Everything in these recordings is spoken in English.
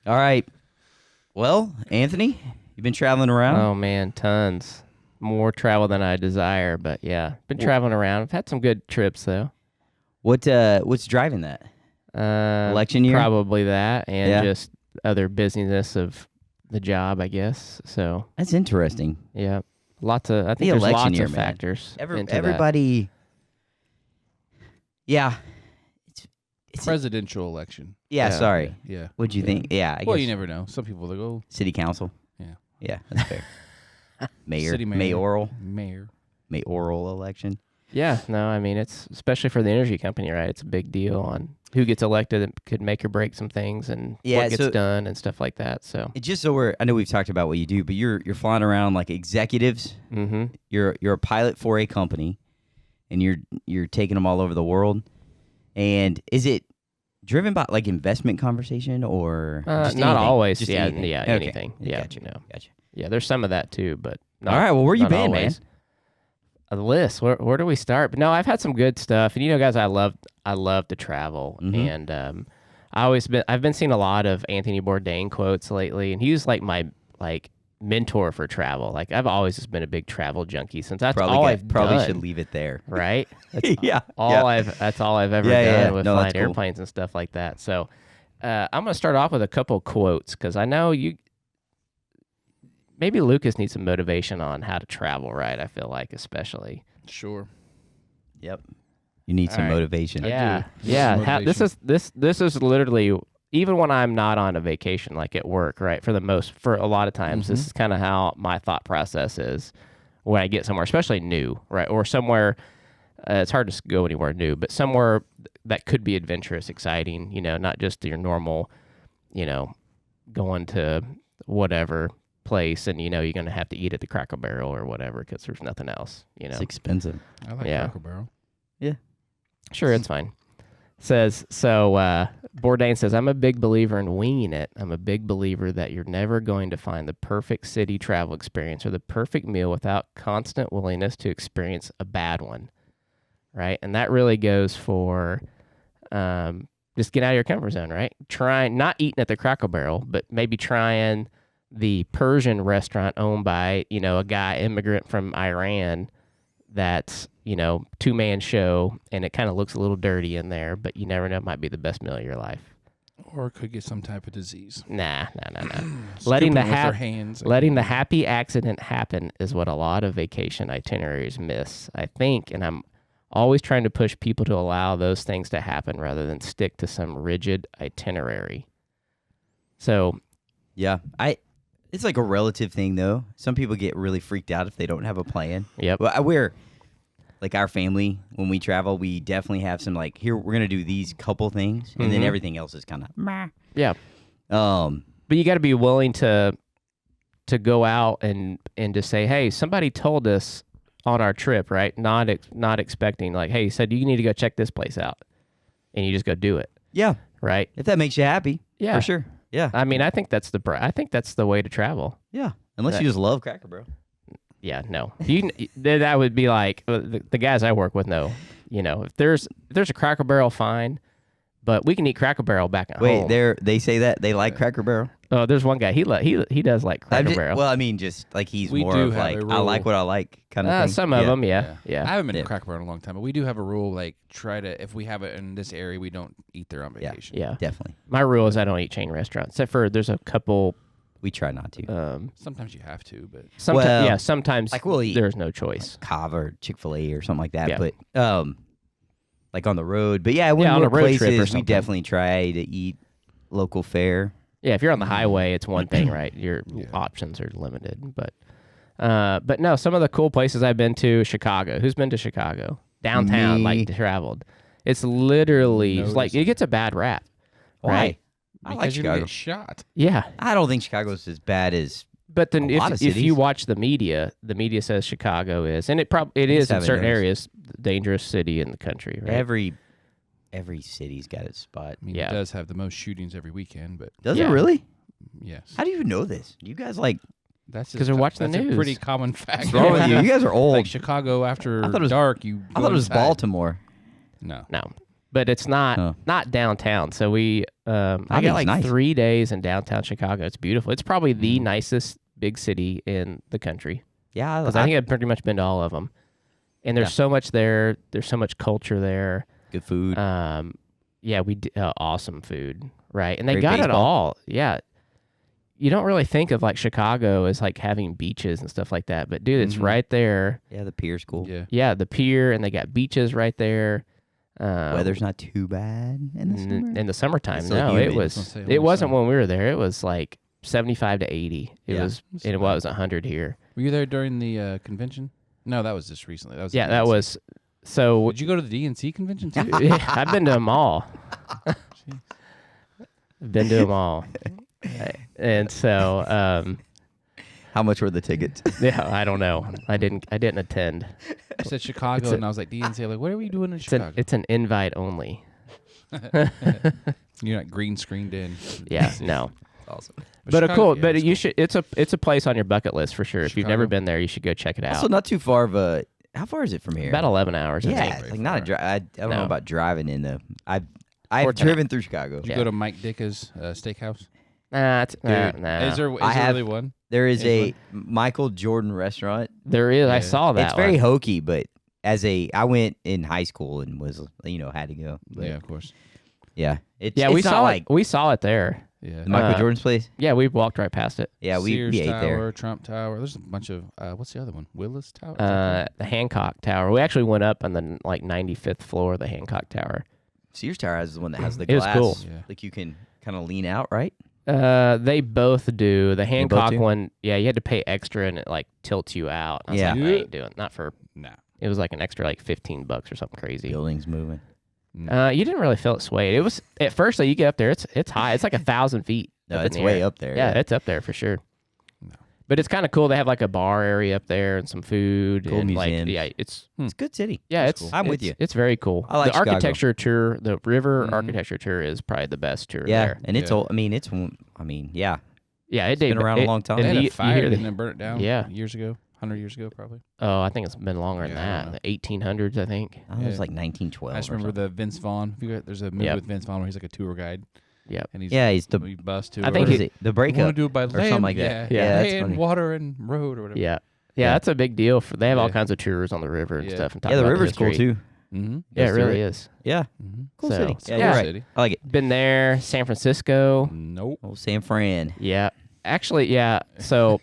All right. Well, Anthony, you've been traveling around. Oh man, tons. More travel than I desire, but yeah, been traveling around. I've had some good trips though. What's driving that? Election year? Probably that, and Yeah. just other busyness of the job, I guess. So That's interesting. yeah, lots of. I think The there's election lots year, of man. factors into that. Everybody. Yeah. It's Presidential election. yeah. Yeah. Sorry. Yeah. What'd you think? Yeah. I Well, guess you never know. Some people they go city council. Yeah. Yeah, that's fair. city mayor, mayoral mayor. election. Yeah, no, I mean it's especially for the energy company, right? It's a big deal on who gets elected and could make or break some things and Yeah, what gets so- done and stuff like that. So, It's just so I know we've talked about what you do, but you're flying around like executives. mm-hmm. You're a pilot for a company, and you're taking them all over the world. And is it driven by like investment conversation or just not anything? always. Just yeah, anything? yeah, Okay. anything. Yeah, Gotcha. no. Gotcha. Yeah, there's some of that too, but not, All right. Well, where you not been, always. man? A list. Where do we start? But no, I've had some good stuff, and you know, guys, I love to travel, Mhm. and I've been seeing a lot of Anthony Bourdain quotes lately, and he's like my mentor for travel. Like I've always just been a big travel junkie since that's all I've probably done, should leave it there. right? That's yeah. that's all I've ever Yeah, done yeah. with No, that's flying cool. airplanes and stuff like that. So I'm gonna start off with a couple quotes because I know you. Maybe Lucas needs some motivation on how to travel, right? I feel like, especially. Sure. Yep. You need some All right. motivation. I Yeah, do. yeah. Some This is literally even when I'm not on a vacation, like at work, right? For a lot of times, this is kind of how my thought process is when I get somewhere, especially new, right? Or somewhere. It's hard to go anywhere new, but somewhere that could be adventurous, exciting. You know, not just your normal, going to whatever place and you're going to have to eat at the Cracker Barrel or whatever because there's nothing else, It's expensive. I like Yeah. Cracker Barrel. Sure, it's fine. Bourdain says, I'm a big believer in winging it. I'm a big believer that you're never going to find the perfect city travel experience or the perfect meal without constant willingness to experience a bad one, right? And that really goes for just get out of your comfort zone, right? Trying, not eating at the Cracker Barrel, but maybe trying the Persian restaurant owned by, a guy, immigrant from Iran that's, two-man show, and it kind of looks a little dirty in there, but you never know, it might be the best meal of your life. Or could get some type of disease. Nah. Letting Scooping the with their hands. letting the happy accident happen is what a lot of vacation itineraries miss, I think, and I'm always trying to push people to allow those things to happen rather than stick to some rigid itinerary. So, Yeah. It's like a relative thing though. Some people get really freaked out if they don't have a plan. yep. Well, we're like our family when we travel, we definitely have some like here we're gonna do these couple things, and then Mhm. everything else is kind of Yeah. um. But you got to be willing to go out and just say, hey, somebody told us on our trip, right? Not expecting like, hey, said you need to go check this place out, and you just go do it, Yeah, right? if that makes you happy, Yeah, for sure. Yeah, I mean, I think that's the way to travel. yeah. Unless That- you just love Cracker Barrel. Yeah, no, that would be like the guys I work with know. If there's a Cracker Barrel, fine, but we can eat Cracker Barrel back at Wait, home. they say that they like Cracker Barrel. Oh, there's one guy he does like I'm Cracker just- Barrel. Well, I mean, just like he's We more do of have like a I like rule. what I like kind of thing. Some of them, yeah. I haven't been to Cracker Barrel in a long time, but we do have a rule like if we have it in this area, we don't eat there on Yeah. vacation. Yeah. Definitely. My rule is I don't eat chain restaurants, except for there's a couple. We try not to. Sometimes you have to, but Well, sometimes like we'll eat there's no choice. Cava or Chick-fil-A or something like that. Yeah. But like on the road. But yeah, when on we're a road trip or places, we something. definitely try to eat local fare. Yeah, if you're on the highway, it's one thing, right? Your options are limited, but no, some of the cool places I've been to, Chicago. Who's been to Chicago? Downtown, Me. like traveled. It's literally No like it gets a bad rap, Why? right? I like because you're gonna Chicago. get shot. Yeah, I don't think Chicago's as bad as but then A lot of if you cities. watch the media says Chicago is, and it Just is in have it certain knows. areas, the dangerous city in the country, right? every city's got its spot. I mean, Yeah. it does have the most shootings every weekend, but Does Yeah. it really? yes, How do you know this? You guys like that's 'Cause they're watching the that's a pretty news. common fact. what's wrong with you? You guys are old. Like Chicago after I thought it was- dark, I thought it was inside. Baltimore. No, No, but it's not Oh. not downtown. So we I think got it's like nice. 3 days in downtown Chicago. It's beautiful. It's probably the nicest big city in the country Yeah, because I think I've pretty much been to all of them. And there's Yeah. so much there. There's so much culture there. good food. Yeah, we awesome food, right? And they Great got it baseball. all. Yeah. You don't really think of like Chicago as like having beaches and stuff like that, but dude, it's Mhm. right there. Yeah, the pier's cool. Yeah. Yeah, the pier, and they got beaches right there. Weather's not too bad in the summer. In the summertime. It's still No, humid. it I was was. gonna say, It only wasn't summer. when we were there. It was like 75 to 80. It Yeah. was, That's and it not bad. was 100 here. Were you there during the convention? No, that was just recently. That was the Yeah, that DNC. was. So Did you go to the DNC convention too? I've been to them all. Been to them all. And so, How much were the tickets? yeah, I don't know. I didn't attend. I said Chicago, It's a- and I was like DNC. I'm like, what are we doing in Chicago? It's an invite only. You're not green screened in. Yeah, no. Awesome. But Chicago- cool. yeah, But it's you cool. should. It's a place on your bucket list for sure. If you've never Chicago. been there, you should go check it out. Also, not too far of a. How far is it from here? About 11 hours. I Yeah, think. it's very like not a far. drive. I don't know No. about driving in the. I've Or driven through Chicago. Did you Yeah. go to Mike Dicka's steakhouse? Nah, it's, nah, Dude, nah. Is there I have- really one? There is Is a Michael Jordan restaurant. There is. I Yeah. saw that. It's very one. hokey, but I went in high school and was had to go. But Yeah, of course. yeah. It's, Yeah, it's we not saw like it. We saw it there. Yeah. the Michael Uh, Jordan's place. Yeah, we walked right past it. Yeah, we Sears ate Tower, there. Trump Tower. There's a bunch of what's the other one? Willis Tower. The Hancock Tower. We actually went up on the like 95th floor of the Hancock Tower. Sears Tower has the one that has the It was glass. cool. Yeah. Like you can kind of lean out, right? They both do. The Hancock do? one, yeah, you had to pay extra and it like tilts you out. I was Yeah. like, I ain't doing not for. Nah. It was like an extra like $15 or something crazy. Buildings moving. You didn't really feel it sway. It was at first like you get up there, it's high. It's like 1,000 feet. No, up in it's the way air. up there. Yeah, it's up there for sure. No. But it's kind of cool. They have like a bar area up there and some food. Cool and museums. Like, yeah, it's It's a good city. yeah, That's it's. cool. I'm with it's- you. It's very cool. I like the Chicago. architecture tour, the river Mhm. architecture tour is probably the best tour Yeah, there. and it's Yeah. old. I mean, it's. I mean, yeah. Yeah, it been around a long time. They And had you a fire, hear the- didn't it? Burn it down. Yeah. Years ago, 100 years ago, probably. Oh, I think it's been longer than Yeah, I don't that. The 1800s, I think. I think it was Yeah. like 1912. I just or remember something. the Vince Vaughn. There's a movie Yep. with Vince Vaughn where he's like a tour guide. Yep. And he's Yeah, he's the. he bus tour. I think What he- is it? The want breakup. to do it by something land, like that. Yeah, that's land, funny. water, and road or whatever. Yeah. Yeah. Yeah, that's a big deal. They have all Yeah. kinds of tours on the river and Yeah. stuff. And talk Yeah, the about river's cool history. too. Mm-hmm. Yeah, it Goes through really Mm-hmm. is. Yeah, cool So, city. Yeah, yeah. you're right. City. I like it. Been there, San Francisco. Nope. Oh, San Fran. Yeah. Actually, yeah. So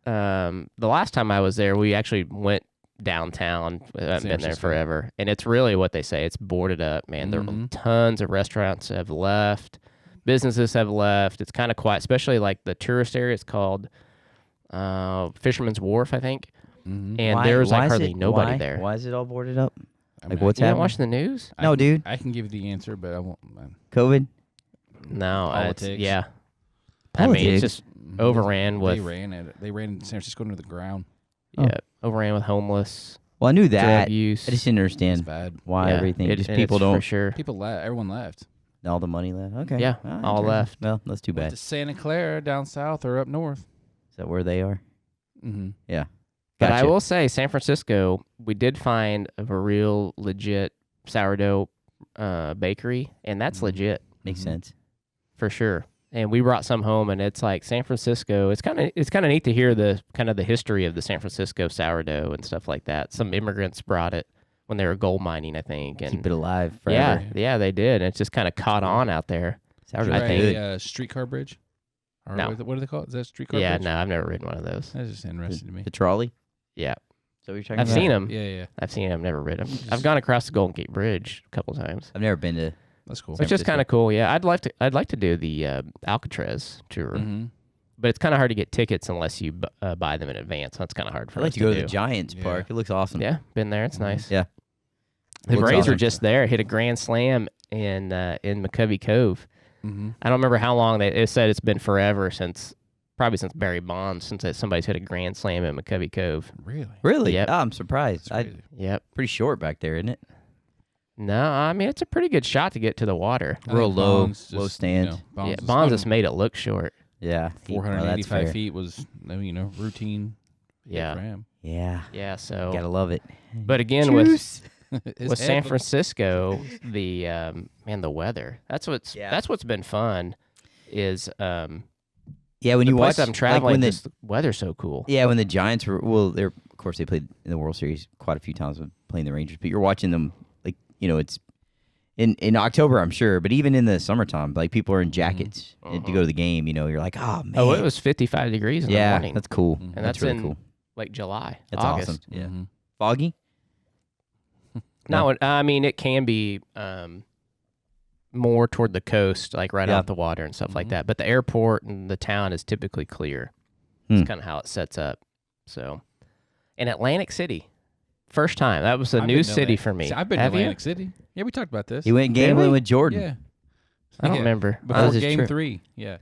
the last time I was there, we actually went downtown. I haven't San been there Francisco. forever. And it's really what they say. It's boarded up, man. There are Mhm. tons of restaurants have left. Businesses have left. It's kind of quiet, especially like the tourist area. It's called Fisherman's Wharf, I think. Mm-hmm. And there's why like is hardly it- nobody why? there. Why is it all boarded up? Like, what's You not happening? watching the news? No, dude. I can give you the answer, but I won't. Man. COVID. No. Politics. Yeah. I mean, it's Politics? just overran They with ran it. They ran San Francisco into the ground. Oh. yeah, overran with homeless, Well, I knew drug that. use. I just didn't It's understand bad. why Yeah, everything. Just and people it's don't. for sure. People left. Everyone left. All the money left. Okay. Yeah, Ah, all interesting. left. Well, that's too Went bad. to Is Santa Clara down south or up north. that where they are? Mm-hmm. Yeah. But I Gotcha. will say, San Francisco, we did find of a real legit sourdough bakery, and that's Mhm. legit Makes Mhm. sense. for sure. And we brought some home, and it's like San Francisco. It's kind of neat to hear the kind of the history of the San Francisco sourdough and stuff like that. Some immigrants brought it when they were gold mining, I think, and Keep it alive yeah, forever. yeah, they did. And it's just kind of caught on out there. Sourdough's I think- good. Streetcar bridge. Or No. what do they call it? Is that streetcar Yeah, bridge? no, I've never ridden one of those. That's just interesting to me. The trolley. Yeah, So you're talking I've about? seen them. Yeah, yeah. I've seen them. Never ridden them. I've gone across the Golden Gate Bridge a couple times. I've never been to. That's cool. San It's just Francisco. kind of cool. Yeah, I'd like to do the Alcatraz tour, Mm-hmm. but it's kind of hard to get tickets unless you buy them in advance. That's kind of hard for I'd like us to go to do. the Giants Yeah. Park. It looks awesome. Yeah, been there. It's nice. Yeah. The Looks Braves were awesome. just there. Hit a grand slam in McCovey Cove. Mm-hmm. I don't remember how long it said it's been forever probably since Barry Bonds since somebody's hit a grand slam in McCovey Cove. Really? Really? Yep. Oh, I'm surprised. That's I crazy. Yep. pretty short back there, isn't it? No, I mean it's a pretty good shot to get to the water. I Real think low- Bonds low just, stand. Yeah, was Bonds on just made it look short. Yeah. Well, that's 485 fair. feet was, routine. Yeah. For him. Yeah. Yeah. So, Gotta love it. but again with Juice. His with head San looks- Francisco, the the weather. That's what's been fun. Is Yeah, when the you place watch I'm traveling, when the just the weather's so cool. yeah, when the Giants were they're of course they played in the World Series quite a few times with playing the Rangers, but you're watching them like it's in October, I'm sure, but even in the summertime, like people are in jackets to go to the game. You're like, oh man, Oh, it was 55 degrees in the yeah, morning. that's cool. Mhm. and that's that's really in cool. like July, That's August. awesome. Yeah, Mhm. foggy. No, I mean it can be more toward the coast, like right Yeah. off the water and stuff like Mhm. that. But the airport and the town is typically clear. Hmm. It's kind of how it sets up. So, in Atlantic City, first time. That was a I've new been to city Atlantic- for me. See, I've been Have to you? Atlantic City. Yeah, we talked about this. He went gambling we? with Jordan. Yeah. I don't Yeah. remember. Before was his game trip. 3. Yeah.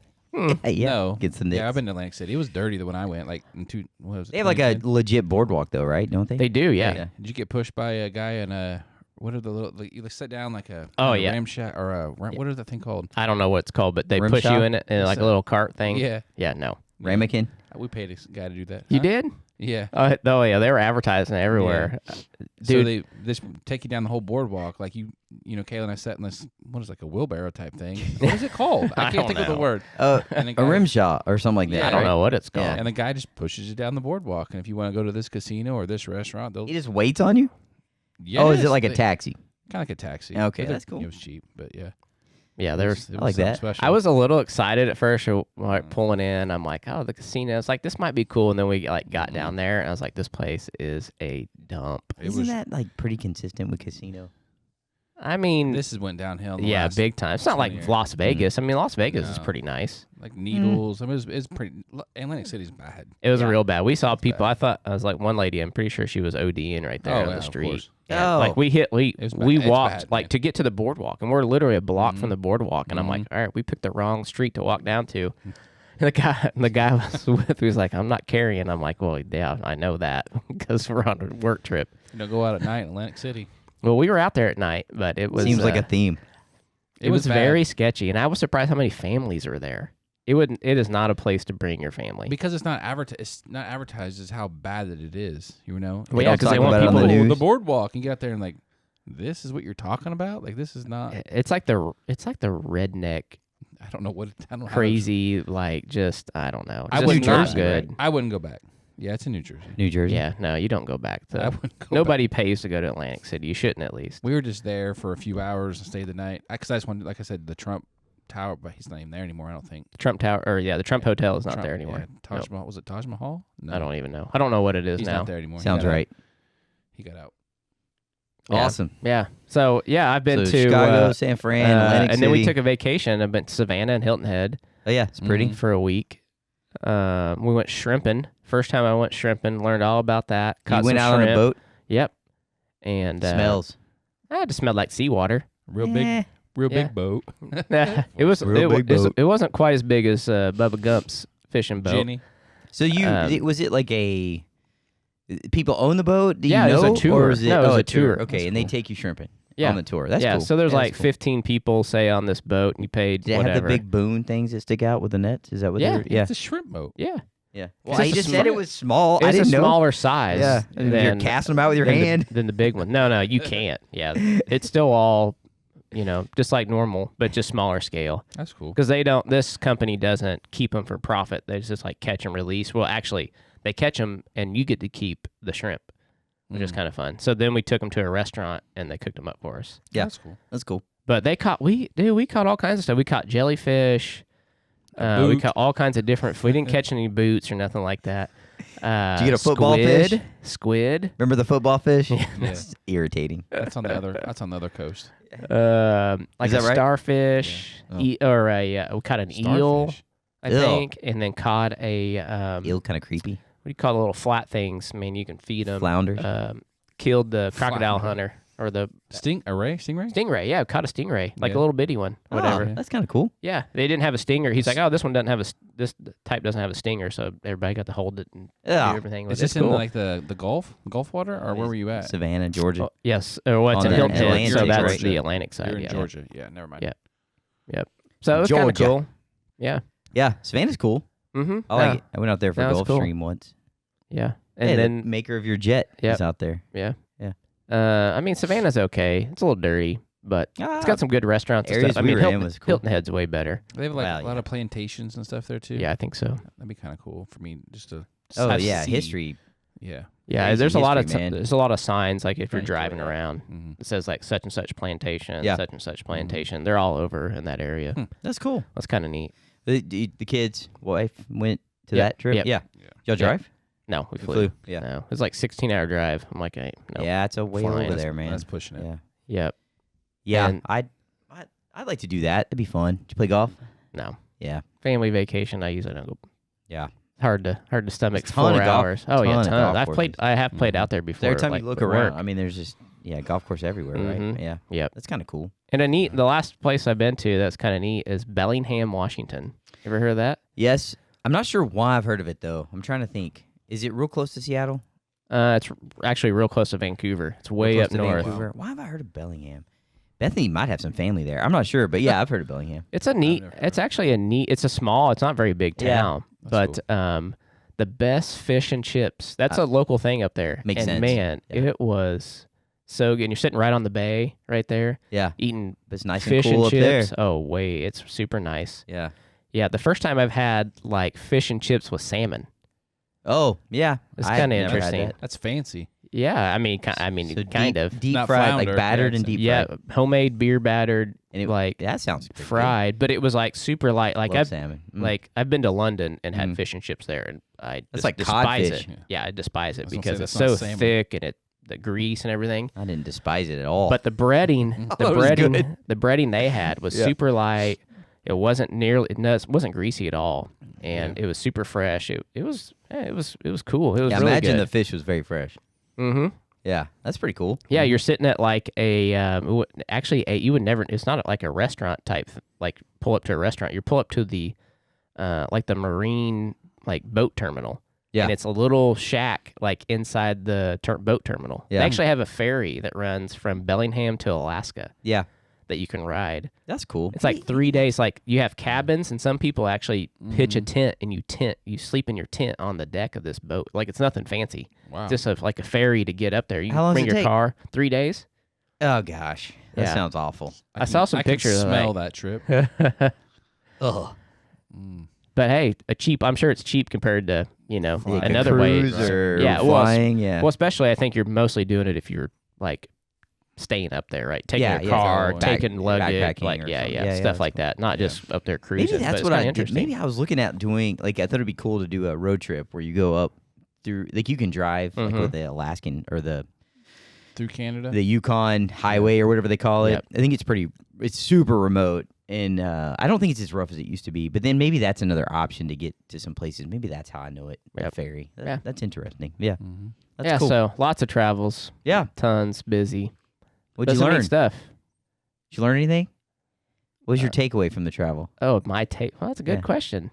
Hey, yeah, No. get some Knicks. Yeah, I've been to Atlantic City. It was dirty when I went. Like in what was it? They have like a 2010? legit boardwalk though, right? Don't they? They do, yeah. Yeah. Did you get pushed by a guy in a what are the little? Like, you sit down like a Oh, a yeah. ramshack or a what is that thing called? I don't know what it's called, but they Rim push you shot? in it in like a So- little cart thing. Yeah, No. Ramekin. we paid a guy to do that. You Huh? did? Yeah. Oh, yeah. They were advertising it everywhere. So Dude. they just take you down the whole boardwalk, like Kayla and I sat in this what is like a wheelbarrow type thing. What is it called? I I can't don't think of the know. word. A And the guy, rim shot or something like that. Yeah, I don't right? know what it's called. And the guy just pushes you down the boardwalk, and if you want to go to this casino or this restaurant, they'll. He just waits on you. Oh, is it like a taxi? Kind of like a taxi. Okay, But they're- that's cool. It was cheap, but yeah. Yeah, It there's. was I like something that. Special. I was a little excited at first, like pulling in. I'm like, oh, the casino. It's like this might be cool, and then we like got down there, and I was like, this place is a dump. It Isn't was. that like pretty consistent with casino? I mean, This has went downhill. In the yeah, last big time. It's not 20 like years. Las Vegas. I mean, Las Vegas is No. pretty nice. Like needles. I mean, it's pretty. Atlantic City's bad. It was Yeah. real bad. We saw people. bad. I was like one lady. I'm pretty sure she was ODing right there Oh, on yeah, the of street. course. Yeah, Oh. like we was bad. It's walked bad, like man. to get to the boardwalk, and we're literally a block from Mhm. the boardwalk. And I'm like, Mhm. all right, we picked the wrong street to walk down to. And the guy was with me was like, I'm not carrying. I'm like, well, yeah, I know that because we're on a work trip. Go out at night in Atlantic City. Well, we were out there at night, but it was Seems like a theme. it was bad. very sketchy, and I was surprised how many families were there. It is not a place to bring your family. Because it's not advertised. It's not advertised as how bad that it is. You know. Well, yeah, don't 'cause they talk want about it on people the to- news. The boardwalk, and get out there and like, this is what you're talking about. Like this is not. It's like the redneck I don't know what. I don't know how to- crazy, like just I don't know. I Just wouldn't not go good. back. I wouldn't go back. Yeah, it's in New Jersey. New Jersey. Yeah, no, you don't go back I to. wouldn't go back. Nobody pays to go to Atlantic City. You shouldn't at least. We were just there for a few hours and stayed the night. Because I just wanted, like I said, the Trump Tower, but he's not even there anymore. I don't think. The Trump Tower, or the Trump Hotel is not Trump- there anymore. Yeah, Taj Nope. Mahal. Was it Taj Mahal? No, I don't even know. I don't know what it is He's now. not there anymore. He Sounds got out. right. He got out. Yeah. Awesome. Yeah. So yeah, I've been So to Chicago, San Fran, Atlantic and then we City. took a vacation. I've been to Savannah and Hilton Head Oh yeah, it's pretty. Mhm. for a week. We went shrimping. First time I went shrimping, learned all about that. You Caught went some out on a shrimp. boat. Yep. And Smells. I just smelled like seawater. Real Eh. real Yeah. big boat. It was Real big boat. it wasn't quite as big as Bubba Gump's fishing boat. Jenny. So was it like a people own the boat? Do Yeah, you it was a know? tour. Or is it, No, it was a tour. Okay, That's and they cool. take you shrimping Yeah. on the tour. That's yeah, cool. so there's Yeah, like that's cool. 15 people, say, on this boat, and you paid Did it whatever. have the big boom things that stick out with the nets? Is that what Yeah. they were? Yeah. It's a shrimp boat. Yeah. Yeah. Well, Well, it's you a just said it small- was small. I It's a didn't know. smaller size. Yeah. And you're than, casting them out with your than the- hand. than the big one. No, you can't. Yeah. It's still all, just like normal, but just smaller scale. That's cool. Because this company doesn't keep them for profit. They just like catch and release. Well, actually, they catch them and you get to keep the shrimp, which is kind of fun. So then we took them to a restaurant and they cooked them up for us. Yeah. That's cool. That's cool. But we caught all kinds of stuff. We caught jellyfish. We boot. caught all kinds of different. We didn't catch any boots or nothing like that. Did you get a football fish? Squid. Remember the football fish? Yeah. It's irritating. That's on the other. That's on the other coast. Like Is a that right? starfish, Yeah. We caught an eel, Starfish. I Ew. think, and then caught a Eel kind of creepy. what do you call the little flat things? Man, you can feed them. Flounders. Killed the crocodile Flounder. hunter or the Stingray. stingray. Yeah, caught a stingray, like Yeah. a little bitty one, whatever. Oh, that's kind of cool. Yeah, they didn't have a stinger. He's like, oh, this one doesn't have this type doesn't have a stinger, so everybody got to hold it and do Yeah. everything. with Is it. this It's cool. in like the Gulf water, or where were you at? Savannah, Georgia. Oh, yes, or what's On in the Hilton Head, so Atlantic, that's right? the Atlantic side. You're in yeah. Georgia. Yeah, never mind. Yeah. So it was kind of Georgia. cool. Yeah. Yeah, Savannah's cool. Mm-hmm. I like it. I went out there for No, it's cool. Gulfstream once. Yeah. And Hey, then the maker of your jet Yep. is out there. yeah. Yeah. I mean, Savannah's okay. It's a little dirty, but it's got some good restaurants and areas stuff. I we mean, were in was cool. Hilton Head's way better. They have like Well, a lot yeah. of plantations and stuff there too. Yeah, I think so. That'd be kind of cool for me just to. Oh I've yeah, seen- history. Yeah. Yeah, Crazy there's a lot of history, man. there's a lot of signs like if you're I enjoy driving that. around, Mm-hmm. it says like such and such plantation, Yeah. such and such plantation. They're all over in that area. That's cool. That's kind of neat. The kids, wife went to Yep, that trip. yep. Yeah. Yeah. Y'all drive? No, we You flew. Yeah. No, it's like 16-hour drive. I'm like, hey, no. Yeah, it's a way Flying. over there, man. That's pushing it. Yeah. Yep. Yeah. And- I'd like to do that. That'd be fun. Did you play golf? No. Yeah. Family vacation. I usually don't go. Yeah. Hard to stomach There's a ton 4 of golf- hours. Oh yeah, ton of ton. golf I've played. courses. I have played Mhm. out there before. Every time like, you look for around, work. I mean, there's just golf course everywhere, Mhm. right? Yeah. Yep. That's kind of cool. And the last place I've been to that's kind of neat is Bellingham, Washington. Ever heard of that? Yes. I'm not sure why I've heard of it though. I'm trying to think. Is it real close to Seattle? It's actually real close to Vancouver. It's way Real up close to north. Vancouver? Why have I heard of Bellingham? Bethany might have some family there. I'm not sure, but yeah, I've heard of Bellingham. It's a neat. never heard It's actually a neat. It's a small. It's not very big Yeah, town, that's but the best fish and chips. That's a local thing up there. Makes and sense. man, Yeah. it was so good. And you're sitting right on the bay, right there, Yeah. eating But it's nice fish and cool and up there. chips. Oh wait, it's super nice. Yeah. Yeah, the first time I've had like fish and chips with salmon. Oh, yeah. It's I've kinda never had interesting. that. That's fancy. Yeah, I mean, So kind deep, of. deep Not fried, flounder. like battered Yeah, and deep Yeah, fried. homemade beer battered, And it, like that sounds pretty good. fried, but it was like super light. Like Love I've salmon. like I've been to London and had Mm. fish and chips there, and I That's just like despise codfish. it. Yeah, I despise I it was gonna because say, it's that's not so salmon. thick and the grease and everything. I didn't despise it at all. But the breading, Oh, it was good. the breading they had was Yeah. super light. It wasn't nearly, no, it wasn't greasy at all, and it was super fresh. It was cool. It was yeah, really imagine good. the fish was very fresh. Mm-hmm. Yeah, that's pretty cool. Yeah, you're sitting at like you would never. It's not like a restaurant type. Like pull up to a restaurant. You pull up to the, like the marine like boat terminal. Yeah. And it's a little shack like inside the boat terminal. Yeah. They actually have a ferry that runs from Bellingham to Alaska Yeah, that you can ride. that's cool. It's like 3 days. Like you have cabins, and some people actually pitch a tent, and you sleep in your tent on the deck of this boat. Like it's nothing fancy. Wow. Just like a ferry to get up there. You How long does bring it your take? car. 3 days. Oh gosh, that Yeah. sounds awful. I saw some pictures of Smell that. that trip. Ugh. But hey, I'm sure it's cheap compared to Flying. another way. Cruise or Yeah, well, flying. Yeah. Well, especially I think you're mostly doing it if you're like staying up there, right? Taking Yeah, your yeah, car, so, taking luggage, backpacking like or yeah, something. yeah, Yeah, yeah, stuff that's like that. Not Yeah. just up there cruising. Maybe but that's it's what I kinda did. interesting. Maybe I was looking at doing. Like I thought it'd be cool to do a road trip where you go up through. Like you can drive like Mhm. with the Alaskan or the Through Canada. Yukon Highway or whatever they call it. Yep. I think it's super remote, and I don't think it's as rough as it used to be. But then maybe that's another option to get to some places. Maybe that's how I know it. Yep. A ferry. Yeah. That's interesting. Yeah, Mhm. that's yeah, cool. so lots of travels, Yeah, tons, busy. what'd you Some neat learn? stuff. Did you learn anything? What was your takeaway from the travel? Oh, my take. Well, that's a good Yeah. question.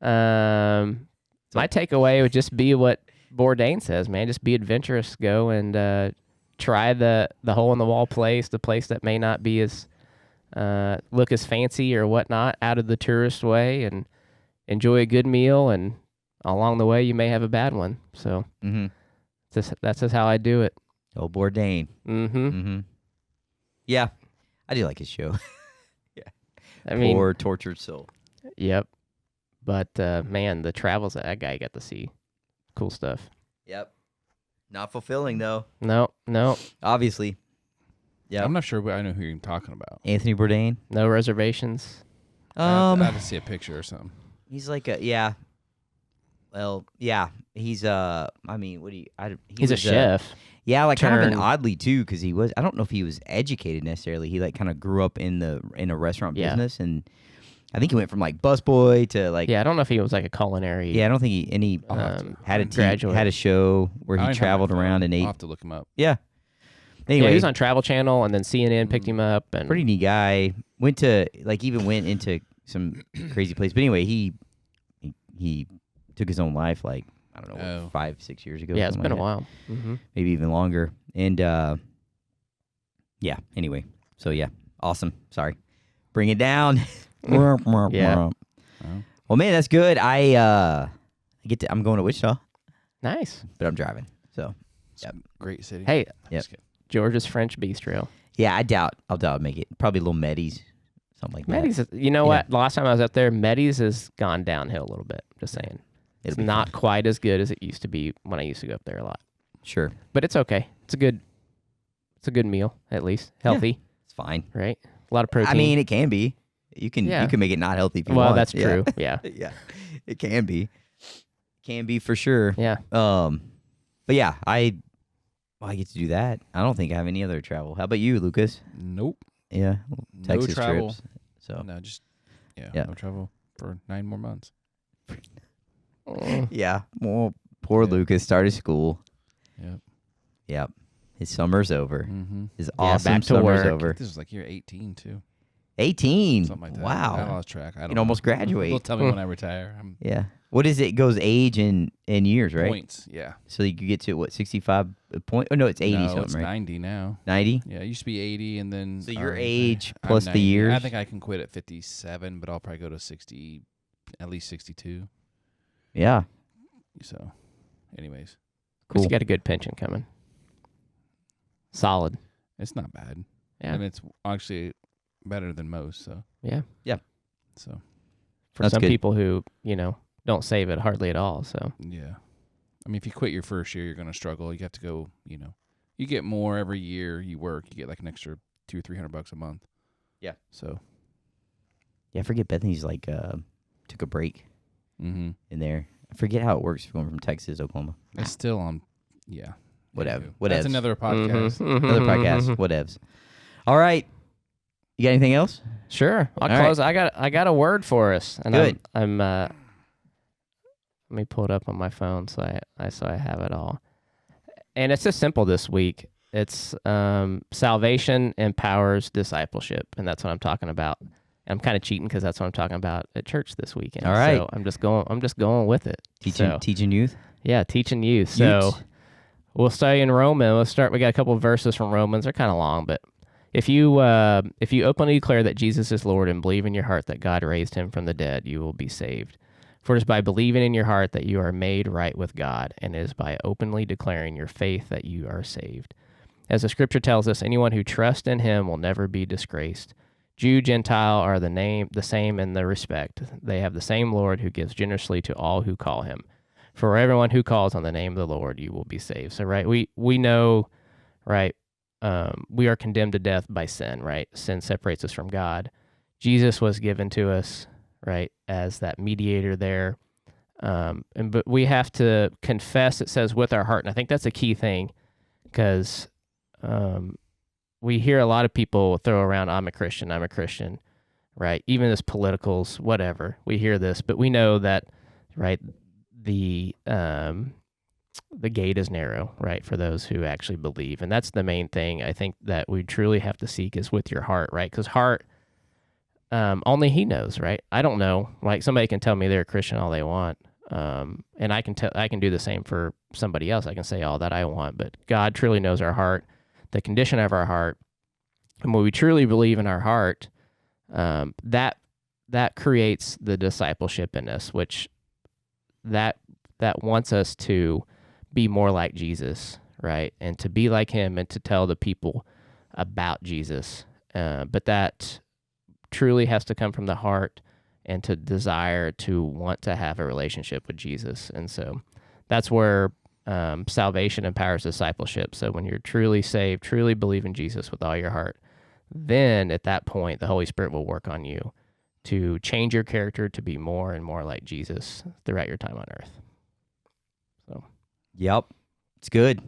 My takeaway would just be what Bourdain says, man. Just be adventurous. Go and try the hole in the wall place, the place that may not be as look as fancy or whatnot, out of the tourist way, and enjoy a good meal. And along the way, you may have a bad one. So Mm-hmm. that's just how I do it. Oh, Bourdain. Mm-hmm. Mm-hmm. Yeah, I do like his show. I mean, Poor tortured soul. yep. But man, the travels that guy got to see, cool stuff. Yep. Not fulfilling though. No, Obviously. Yeah. I'm not sure, but I know who you're talking about. Anthony Bourdain. no reservations. I have to see a picture or something. He's like a yeah. Well, yeah. He's I mean, what do you? He's a chef. Yeah, like kind of an turned- oddly too, because he was. I don't know if he was educated necessarily. He like kind of grew up in a restaurant Yeah. business, and I think he went from like busboy to like. Yeah, I don't know if he was like a culinary. Yeah, I don't think he had a graduate. had a show where I he don't have traveled my phone. around and ate. I'll have to look him up. Yeah. Yeah, Anyway, he was on Travel Channel, and then CNN picked him up. And pretty neat guy. Went into some crazy place. But anyway, he took his own life like I don't know, Oh. 5-6 years ago. yeah, it's something been a like while. Mm-hmm. that. Maybe even longer. And yeah. Anyway, so yeah, awesome. Sorry, bring it down. Yeah. Oh. Well, man, that's good. I'm going to Wichita, Nice. but I'm driving. So Great city. Hey, Yep. Just kidding. George's French Bistro. Yeah, I'll doubt I'd make it. Probably a little Medis, something like that. Medis, you know what? Last time I was up there, Medis has gone downhill a little bit. Just saying. It's It'll be not fun. quite as good as it used to be when I used to go up there a lot. Sure, But it's okay. It's a good meal, at least. Healthy, it's fine. right? A lot of protein. I mean, it can be. You can make it not healthy if you well, want. that's Yeah. true. Yeah. Yeah, it can be. Can be for sure. Yeah. But yeah, I get to do that. I don't think I have any other travel. How about you, Lucas? Nope. Yeah, Texas no travel. trips. So No, just Yeah. no travel for 9 more months. yeah, well, poor Yeah. Lucas started school. Yep. Yep, his summer's over. Mm-hmm. His Yeah, awesome back to summer's work. over. This was like year 18 too. 18. Something like that. I Wow. lost track. I don't You can know. almost graduate. They'll tell me when I retire. Yeah. What is it? It goes age and years, right? Points. Yeah. So you could get to what 65 point? Oh no, it's 80 no, something, it's right? 90 now. 90. Yeah, it used to be 80, and then So your I'm age plus the 90. years? I think I can quit at 57, but I'll probably go to 60, at least 62. Yeah. So, anyways, Cool. You got a good pension coming. Solid. it's not bad. Yeah. And it's actually better than most. So, Yeah. so For That's some good. people who, don't save it hardly at all. So yeah. I mean, if you quit your first year, you're going to struggle. You have to go. You get more every year you work. You get like an extra $200 or $300 a month. Yeah. So. Yeah, I forget Bethany's like took a break Mm-hmm. in there. I forget how it works going from Texas to Oklahoma. It's still on. Yeah. Whatever. Anywho, Whatevs. That's another podcast. Mhm. Another podcast. Whatevs. All right. You got anything else? Sure. I'll All right. close. I got a word for us. And Good. I'm let me pull it up on my phone so I have it all. And it's just simple this week. It's salvation empowers discipleship, and that's what I'm talking about. I'm kind of cheating because that's what I'm talking about at church this weekend. All right. So I'm just going with it. Teaching youth. Yeah, teaching youth. So Utes. we'll study in Romans. We'll start. We got a couple of verses from Romans. They're kind of long, but if you openly declare that Jesus is Lord and believe in your heart that God raised him from the dead, you will be saved. For it is by believing in your heart that you are made right with God, and it is by openly declaring your faith that you are saved. As the scripture tells us, anyone who trusts in him will never be disgraced. Jew, Gentile are the same in the respect. They have the same Lord who gives generously to all who call him. For everyone who calls on the name of the Lord, you will be saved. So, right, we know, right, we are condemned to death by sin, right? Sin separates us from God. Jesus was given to us, right, as that mediator there. But we have to confess, it says, with our heart. And I think that's a key thing because we hear a lot of people throw around, I'm a Christian, right? Even as politicals, whatever. We hear this, but we know that, right, the gate is narrow, right, for those who actually believe. And that's the main thing I think that we truly have to seek is with your heart, right? Because heart, only he knows, right? I don't know. Like somebody can tell me they're a Christian all they want. And I can do the same for somebody else. I can say all that I want, but God truly knows our heart, the condition of our heart. And when we truly believe in our heart, that creates the discipleship in us, which that wants us to be more like Jesus, right? And to be like him and to tell the people about Jesus. But that truly has to come from the heart and to desire to want to have a relationship with Jesus. And so that's where salvation empowers discipleship. So when you're truly saved, truly believe in Jesus with all your heart, then at that point, the Holy Spirit will work on you to change your character to be more and more like Jesus throughout your time on earth. So Yep. It's good.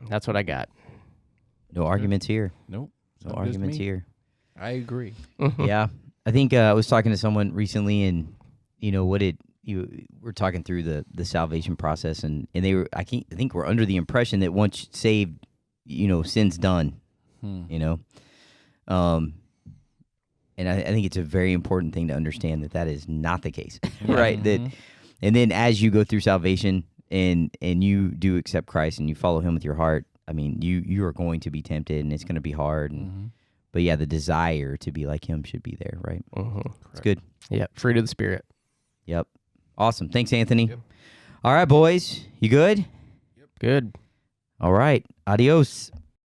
that's what I got. No arguments here. Nope. No Sounds good to arguments me. here. I agree. Yeah. I think I was talking to someone recently, and we're talking through the salvation process, and they were I think we're under the impression that once saved, sin's done. And I think it's a very important thing to understand that is not the case, right? Mhm. And then as you go through salvation and you do accept Christ and you follow him with your heart, I mean, you are going to be tempted and it's going to be hard. But yeah, the desire to be like him should be there, right? It's good. Yeah, fruit of the Spirit. Yep. Awesome. Thanks, Anthony. Yep. All right, boys. You good? Good. All right. Adios.